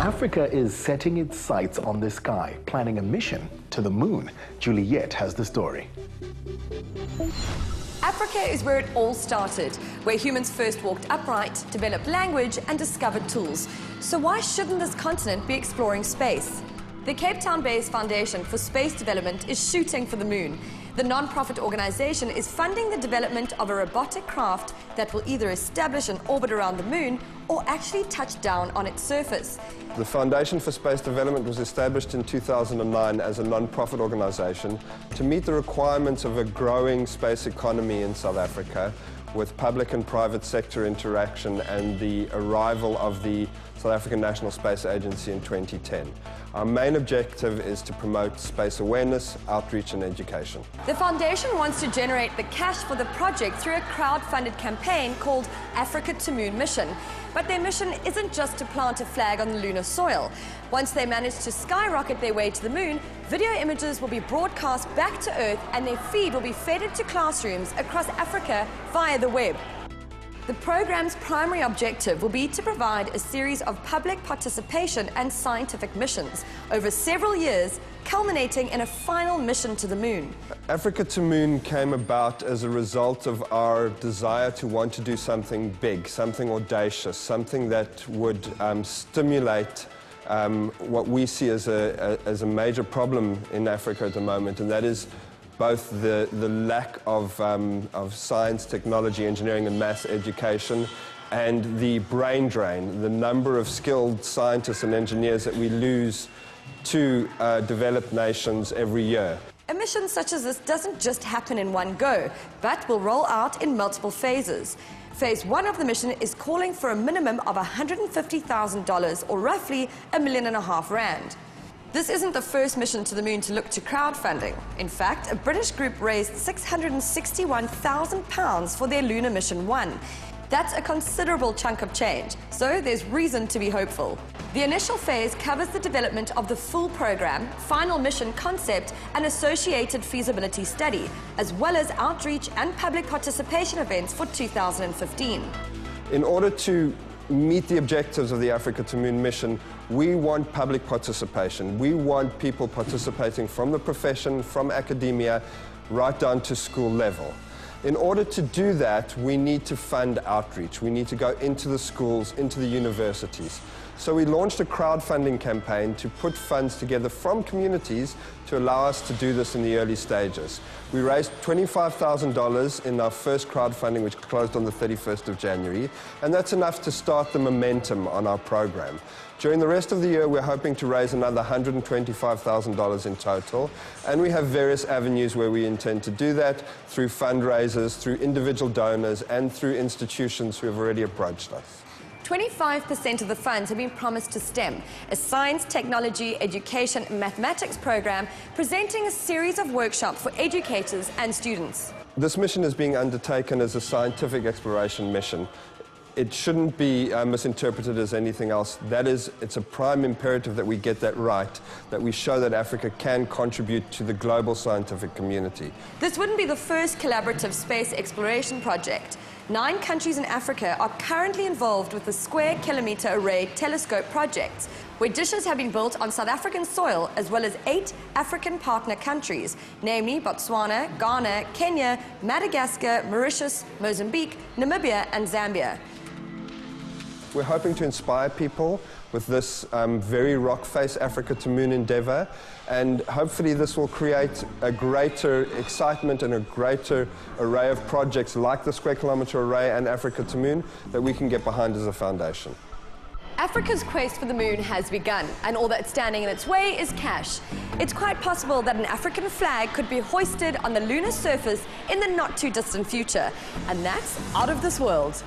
Africa is setting its sights on the sky, planning a mission to the moon. Juliet has the story. Africa is where it all started, where humans first walked upright, developed language, and discovered tools. So why shouldn't this continent be exploring space? The Cape Town-based Foundation for Space Development is shooting for the moon. The non-profit organization is funding the development of a robotic craft that will either establish an orbit around the moon or actually touch down on its surface. The Foundation for Space Development was established in 2009 as a non-profit organization to meet the requirements of a growing space economy in South Africa, with public and private sector interaction and the arrival of the South African National Space Agency in 2010. Our main objective is to promote space awareness, outreach and education. The foundation wants to generate the cash for the project through a crowd-funded campaign called Africa2Moon mission. But their mission isn't just to plant a flag on the lunar soil. Once they manage to skyrocket their way to the moon, video images will be broadcast back to Earth and their feed will be fed into classrooms across Africa via the web. The program's primary objective will be to provide a series of public participation and scientific missions over several years, culminating in a final mission to the moon. Africa2Moon came about as a result of our desire to want to do something big, something audacious, something that would stimulate what we see as a major problem in Africa at the moment, and that is both the lack of science, technology, engineering and mass education, and the brain drain, the number of skilled scientists and engineers that we lose to developed nations every year. A mission such as this doesn't just happen in one go, but will roll out in multiple phases. Phase 1 of the mission is calling for a minimum of $150,000, or roughly R1.5 million. This isn't the first mission to the moon to look to crowdfunding. In fact, a British group raised £661,000 for their Lunar Mission 1. That's a considerable chunk of change, so there's reason to be hopeful. The initial phase covers the development of the full program, final mission concept, and associated feasibility study, as well as outreach and public participation events for 2015. In order to meet the objectives of the Africa2Moon mission, we want public participation. We want people participating from the profession, from academia, right down to school level. In order to do that, we need to fund outreach. We need to go into the schools, into the universities. So we launched a crowdfunding campaign to put funds together from communities to allow us to do this in the early stages. We raised $25,000 in our first crowdfunding, which closed on the 31st of January, and that's enough to start the momentum on our program. During the rest of the year, we're hoping to raise another $125,000 in total, and we have various avenues where we intend to do that, through fundraisers, through individual donors, and through institutions who have already approached us. 25% of the funds have been promised to STEM, a science, technology, education and mathematics program presenting a series of workshops for educators and students. This mission is being undertaken as a scientific exploration mission. It shouldn't be misinterpreted as anything else. That is, it's a prime imperative that we get that right, that we show that Africa can contribute to the global scientific community. This wouldn't be the first collaborative space exploration project. 9 countries in Africa are currently involved with the Square Kilometre Array Telescope project, where dishes have been built on South African soil, as well as 8 African partner countries, namely Botswana, Ghana, Kenya, Madagascar, Mauritius, Mozambique, Namibia and Zambia. We're hoping to inspire people with this very rock-face Africa2Moon endeavour, and hopefully this will create a greater excitement and a greater array of projects like the Square Kilometre Array and Africa2Moon that we can get behind as a foundation. Africa's quest for the moon has begun, and all that's standing in its way is cash. It's quite possible that an African flag could be hoisted on the lunar surface in the not-too-distant future, and that's out of this world.